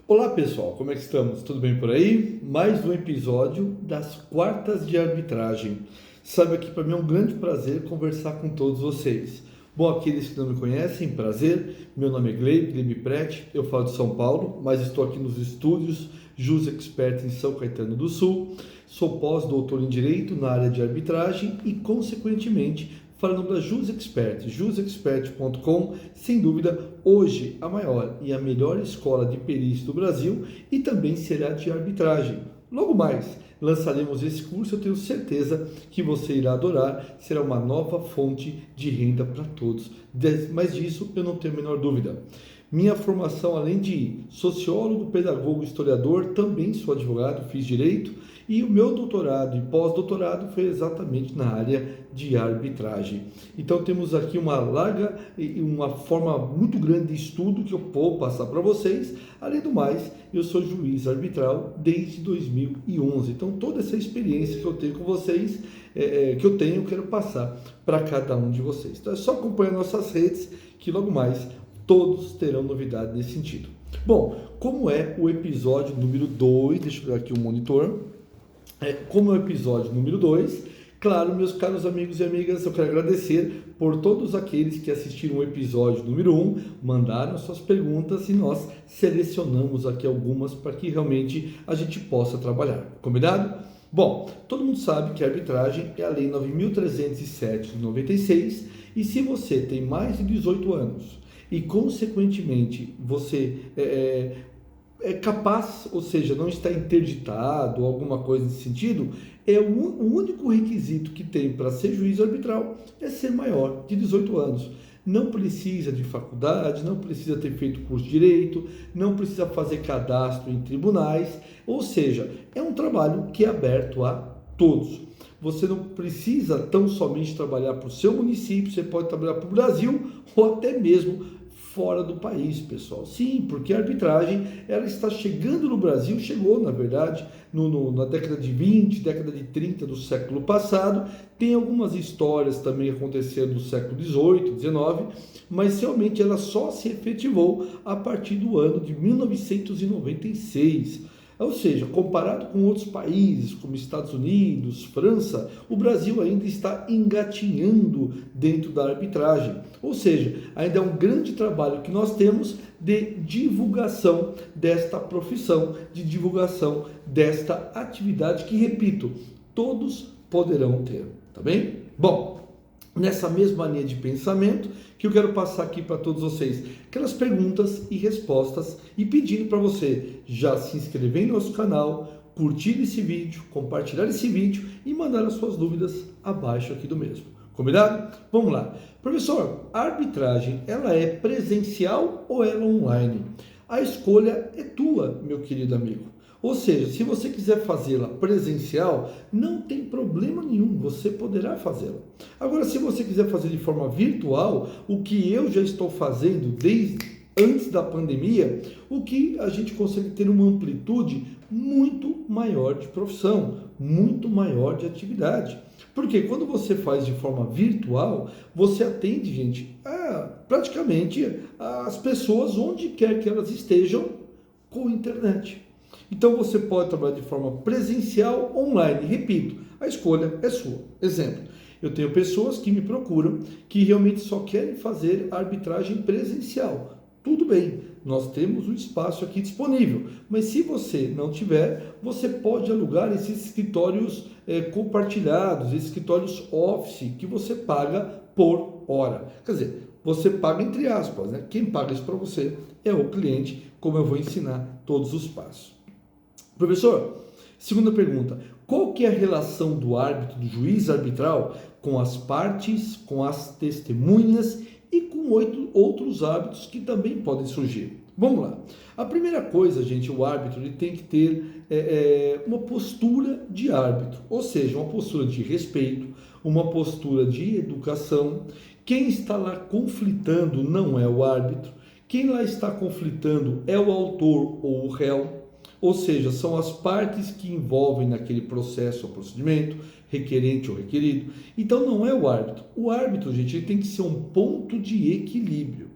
Olá pessoal, como é que estamos? Tudo bem por aí? Mais um episódio das quartas de arbitragem. Sabe que para mim é um grande prazer conversar com todos vocês. Bom, aqueles que não me conhecem, prazer. Meu nome é Glebe Prete, eu falo de São Paulo, mas estou aqui nos estúdios Jus Expert em São Caetano do Sul. Sou pós-doutor em Direito na área de arbitragem e, consequentemente, falando da Jus Expert, jusexpert.com, sem dúvida, hoje a maior e a melhor escola de perícia do Brasil e também será de arbitragem. Logo mais, lançaremos esse curso, eu tenho certeza que você irá adorar, será uma nova fonte de renda para todos. Mas disso eu não tenho a menor dúvida. Minha formação, além de sociólogo, pedagogo, historiador, também sou advogado, fiz direito, e o meu doutorado e pós-doutorado foi exatamente na área de arbitragem. Então temos aqui uma larga e uma forma muito grande de estudo que eu vou passar para vocês. Além do mais, eu sou juiz arbitral desde 2011. Então toda essa experiência que eu tenho com vocês, eu quero passar para cada um de vocês. Então é só acompanhar nossas redes que logo mais todos terão novidade nesse sentido. Bom, como é o episódio número 2, deixa eu ver aqui o monitor. Como é o episódio número 2, claro, meus caros amigos e amigas, eu quero agradecer por todos aqueles que assistiram o episódio número 1, mandaram suas perguntas e nós selecionamos aqui algumas para que realmente a gente possa trabalhar. Combinado? Bom, todo mundo sabe que a arbitragem é a Lei 9.307 de 96 e se você tem mais de 18 anos e, consequentemente, você é capaz, ou seja, não está interditado ou alguma coisa nesse sentido, o único requisito que tem para ser juiz arbitral é ser maior de 18 anos. Não precisa de faculdade, não precisa ter feito curso de direito, não precisa fazer cadastro em tribunais, ou seja, é um trabalho que é aberto a todos. Você não precisa tão somente trabalhar para o seu município, você pode trabalhar para o Brasil ou até mesmo fora do país, pessoal. Sim, porque a arbitragem ela está chegando no Brasil, chegou na verdade na década de 20, década de 30 do século passado. Tem algumas histórias também acontecendo no século 18, 19, mas realmente ela só se efetivou a partir do ano de 1996. Ou seja, comparado com outros países como Estados Unidos, França, o Brasil ainda está engatinhando dentro da arbitragem. Ou seja, ainda é um grande trabalho que nós temos de divulgação desta profissão, de divulgação desta atividade que, repito, todos poderão ter, tá bem? Bom, nessa mesma linha de pensamento que eu quero passar aqui para todos vocês, aquelas perguntas e respostas e pedindo para você já se inscrever no nosso canal, curtir esse vídeo, compartilhar esse vídeo e mandar as suas dúvidas abaixo aqui do mesmo. Combinado? Vamos lá. Professor, a arbitragem, ela é presencial ou ela é online? A escolha é tua, meu querido amigo. Ou seja, se você quiser fazê-la presencial, não tem problema nenhum, você poderá fazê-la. Agora, se você quiser fazer de forma virtual, o que eu já estou fazendo desde antes da pandemia, o que a gente consegue ter uma amplitude muito maior de profissão, muito maior de atividade. Porque quando você faz de forma virtual, você atende, gente, praticamente as pessoas onde quer que elas estejam com internet. Então você pode trabalhar de forma presencial ou online. Repito, a escolha é sua. Exemplo, eu tenho pessoas que me procuram que realmente só querem fazer arbitragem presencial. Tudo bem, nós temos um espaço aqui disponível, mas se você não tiver, você pode alugar esses escritórios compartilhados, esses escritórios office que você paga por hora. Quer dizer, você paga entre aspas, né? Quem paga isso para você é o cliente, como eu vou ensinar todos os passos. Professor, segunda pergunta, qual que é a relação do árbitro, do juiz arbitral com as partes, com as testemunhas e com outros árbitros que também podem surgir? Vamos lá. A primeira coisa, gente, o árbitro ele tem que ter uma postura de árbitro, ou seja, uma postura de respeito, uma postura de educação. Quem está lá conflitando não é o árbitro, quem lá está conflitando é o autor ou o réu. Ou seja, são as partes que envolvem naquele processo ou procedimento, requerente ou requerido. Então não é o árbitro. O árbitro, gente, ele tem que ser um ponto de equilíbrio.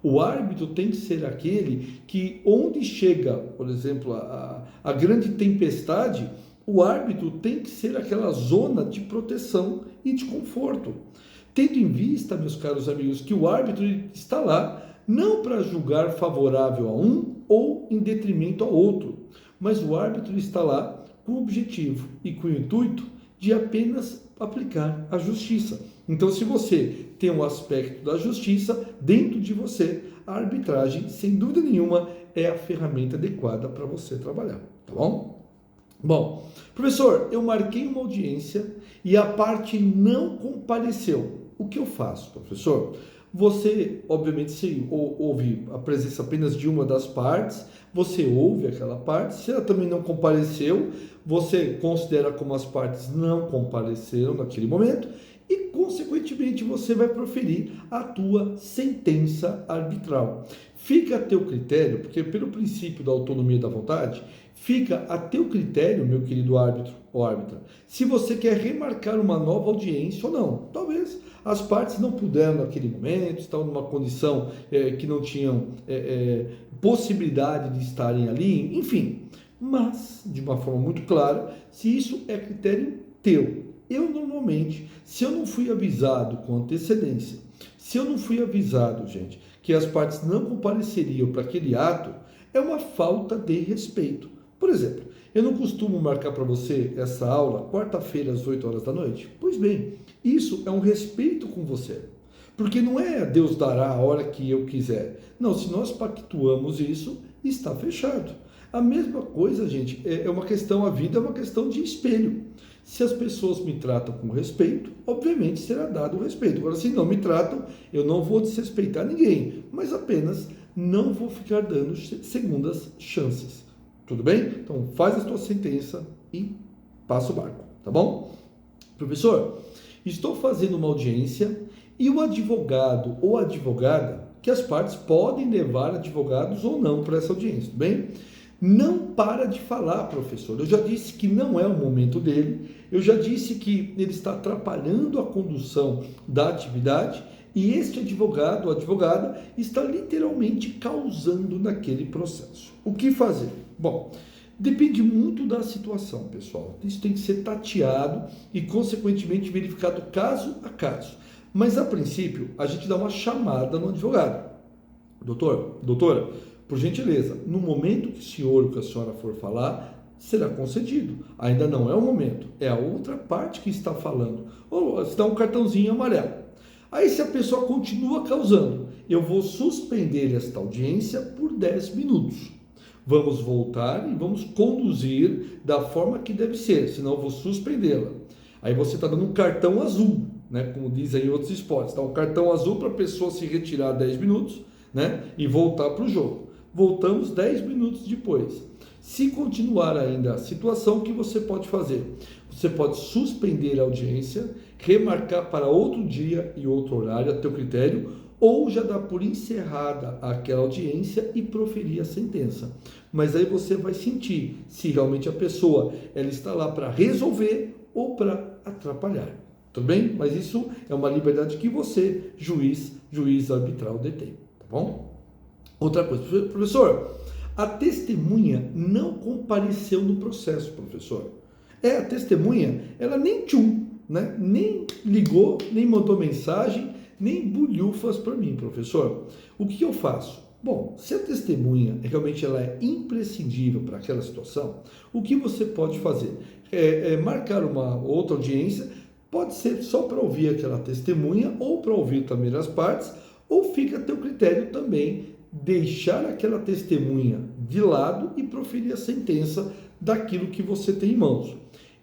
O árbitro tem que ser aquele que, onde chega, por exemplo, a grande tempestade, o árbitro tem que ser aquela zona de proteção e de conforto. Tendo em vista, meus caros amigos, que o árbitro está lá não para julgar favorável a um ou em detrimento ao outro, mas o árbitro está lá com o objetivo e com o intuito de apenas aplicar a justiça. Então, se você tem um aspecto da justiça dentro de você, a arbitragem, sem dúvida nenhuma, é a ferramenta adequada para você trabalhar, tá bom? Bom, professor, eu marquei uma audiência e a parte não compareceu. O que eu faço, professor? Você, obviamente, se ouve a presença apenas de uma das partes, você ouve aquela parte. Se ela também não compareceu, você considera como as partes não compareceram naquele momento e, consequentemente, você vai proferir a tua sentença arbitral. Fica a teu critério, porque pelo princípio da autonomia da vontade, fica a teu critério, meu querido árbitro ou árbitra, se você quer remarcar uma nova audiência ou não. Talvez as partes não puderam naquele momento, estavam numa condição que não tinham possibilidade de estarem ali, enfim. Mas, de uma forma muito clara, se isso é critério teu. Eu normalmente, se eu não fui avisado com antecedência, se eu não fui avisado, gente, que as partes não compareceriam para aquele ato, é uma falta de respeito. Por exemplo, eu não costumo marcar para você essa aula quarta-feira às 8 horas da noite? Pois bem, isso é um respeito com você. Porque não é Deus dará a hora que eu quiser. Não, se nós pactuamos isso, está fechado. A mesma coisa, gente, é uma questão, a vida é uma questão de espelho. Se as pessoas me tratam com respeito, obviamente será dado o respeito. Agora, se não me tratam, eu não vou desrespeitar ninguém, mas apenas não vou ficar dando segundas chances. Tudo bem? Então, faz a tua sentença e passa o barco, tá bom? Professor, estou fazendo uma audiência e o advogado ou advogada, que as partes podem levar advogados ou não para essa audiência, tudo bem? Não para de falar, professor. Eu já disse que não é o momento dele, eu já disse que ele está atrapalhando a condução da atividade e este advogado ou advogada está literalmente causando naquele processo. O que fazer? Bom, depende muito da situação, pessoal. Isso tem que ser tateado e, consequentemente, verificado caso a caso. Mas, a princípio, a gente dá uma chamada no advogado. Doutora, por gentileza, no momento que o senhor ou que a senhora for falar, será concedido. Ainda não é o momento, é a outra parte que está falando. Ou se dá um cartãozinho amarelo. Aí, se a pessoa continua causando, eu vou suspender esta audiência por 10 minutos. Vamos voltar e vamos conduzir da forma que deve ser, senão eu vou suspendê-la. Aí você está dando um cartão azul, né? Como dizem em outros esportes. Dá um cartão azul para a pessoa se retirar 10 minutos, né? E voltar para o jogo. Voltamos 10 minutos depois. Se continuar ainda a situação, o que você pode fazer? Você pode suspender a audiência, remarcar para outro dia e outro horário, a teu critério, ou já dar por encerrada aquela audiência e proferir a sentença. Mas aí você vai sentir se realmente a pessoa ela está lá para resolver ou para atrapalhar. Tudo bem? Mas isso é uma liberdade que você, juiz arbitral, detém. Tá bom? Outra coisa, professor, a testemunha não compareceu no processo, professor. A testemunha, ela nem né? Nem ligou, nem mandou mensagem, nem bulhufas para mim, professor. O que eu faço? Bom, se a testemunha realmente ela é imprescindível para aquela situação, o que você pode fazer? Marcar uma outra audiência, pode ser só para ouvir aquela testemunha ou para ouvir também as partes, ou fica a teu critério também deixar aquela testemunha de lado e proferir a sentença daquilo que você tem em mãos.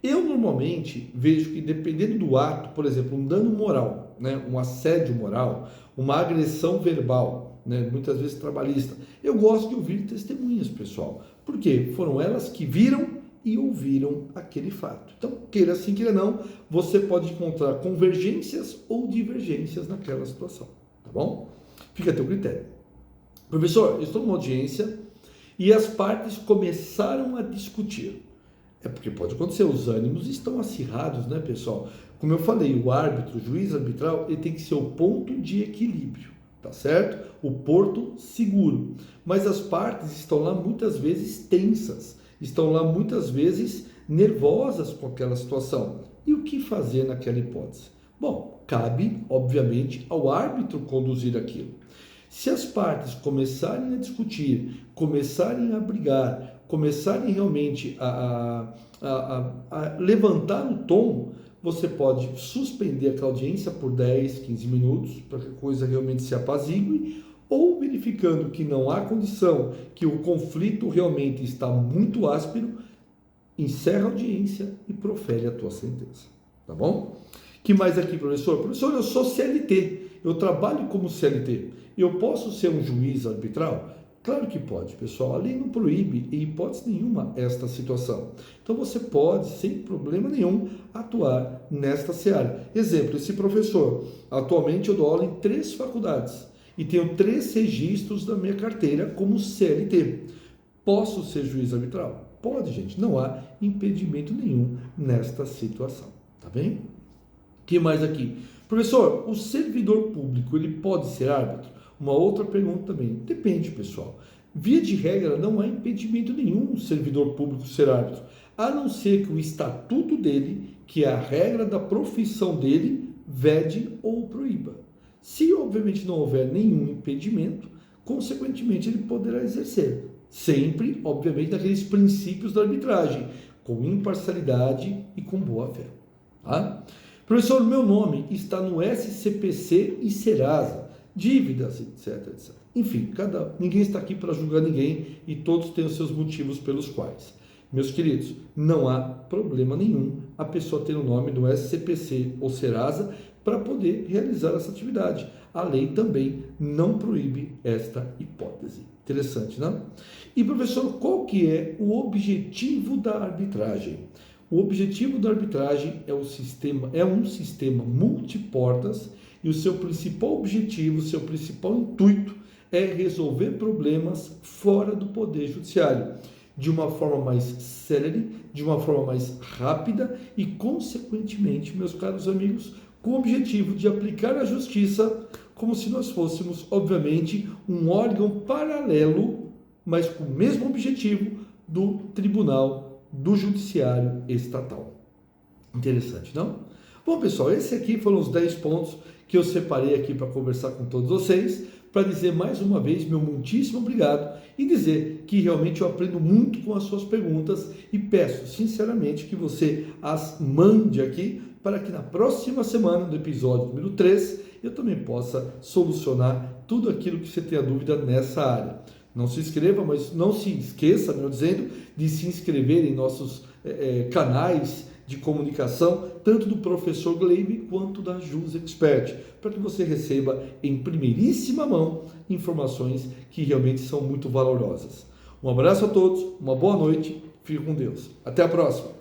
Eu normalmente vejo que dependendo do ato, por exemplo, um dano moral, né, um assédio moral, uma agressão verbal, né, muitas vezes trabalhista, eu gosto de ouvir testemunhas, pessoal, porque foram elas que viram e ouviram aquele fato. Então, queira sim, queira não, você pode encontrar convergências ou divergências naquela situação, tá bom? Fica a teu critério. Professor, eu estou numa audiência e as partes começaram a discutir. É porque pode acontecer, os ânimos estão acirrados, né, pessoal? Como eu falei, o árbitro, o juiz arbitral, ele tem que ser o ponto de equilíbrio. tá certo? O porto seguro. Mas as partes estão lá muitas vezes tensas, estão lá muitas vezes nervosas com aquela situação. E o que fazer naquela hipótese? Bom, cabe, obviamente, ao árbitro conduzir aquilo. Se as partes começarem a discutir, começarem a brigar, começarem realmente a levantar o tom, você pode suspender aquela audiência por 10, 15 minutos, para que a coisa realmente se apazigue, ou verificando que não há condição, que o conflito realmente está muito áspero, encerra a audiência e profere a tua sentença. Tá bom? Que mais aqui, professor? Professor, eu sou CLT, eu trabalho como CLT. Eu posso ser um juiz arbitral? Claro que pode, pessoal. A lei não proíbe, em hipótese nenhuma, esta situação. Então você pode, sem problema nenhum, atuar nesta seara. Exemplo, esse professor. Atualmente eu dou aula em 3 faculdades e tenho 3 registros da minha carteira como CLT. Posso ser juiz arbitral? Pode, gente. Não há impedimento nenhum nesta situação. Tá bem? O que mais aqui? Professor, o servidor público, ele pode ser árbitro? Uma outra pergunta também. Depende, pessoal. Via de regra, não há impedimento nenhum o servidor público ser árbitro, a não ser que o estatuto dele, que é a regra da profissão dele, vede ou proíba. Se, obviamente, não houver nenhum impedimento, consequentemente, ele poderá exercer. Sempre, obviamente, naqueles princípios da arbitragem, com imparcialidade e com boa-fé. Tá? Professor, meu nome está no SCPC e Serasa. Dívidas, etc, etc. Enfim, ninguém está aqui para julgar ninguém e todos têm os seus motivos pelos quais. Meus queridos, não há problema nenhum a pessoa ter o nome no SCPC ou Serasa para poder realizar essa atividade. A lei também não proíbe esta hipótese. Interessante, não? E, professor, qual que é o objetivo da arbitragem? O objetivo da arbitragem é um sistema multiportas e o seu principal objetivo, o seu principal intuito é resolver problemas fora do Poder Judiciário, de uma forma mais célere, de uma forma mais rápida e, consequentemente, meus caros amigos, com o objetivo de aplicar a justiça como se nós fôssemos, obviamente, um órgão paralelo, mas com o mesmo objetivo do Tribunal do Judiciário Estatal. Interessante, não? Bom, pessoal, esse aqui foram os 10 pontos que eu separei aqui para conversar com todos vocês, para dizer mais uma vez meu muitíssimo obrigado e dizer que realmente eu aprendo muito com as suas perguntas e peço sinceramente que você as mande aqui para que na próxima semana, no episódio número 3, eu também possa solucionar tudo aquilo que você tenha dúvida nessa área. Não se inscreva, mas não se esqueça, melhor dizendo, de se inscrever em nossos canais de comunicação, tanto do professor Gleibe quanto da Jus Expert, para que você receba em primeiríssima mão informações que realmente são muito valorosas. Um abraço a todos, uma boa noite, fique com Deus. Até a próxima!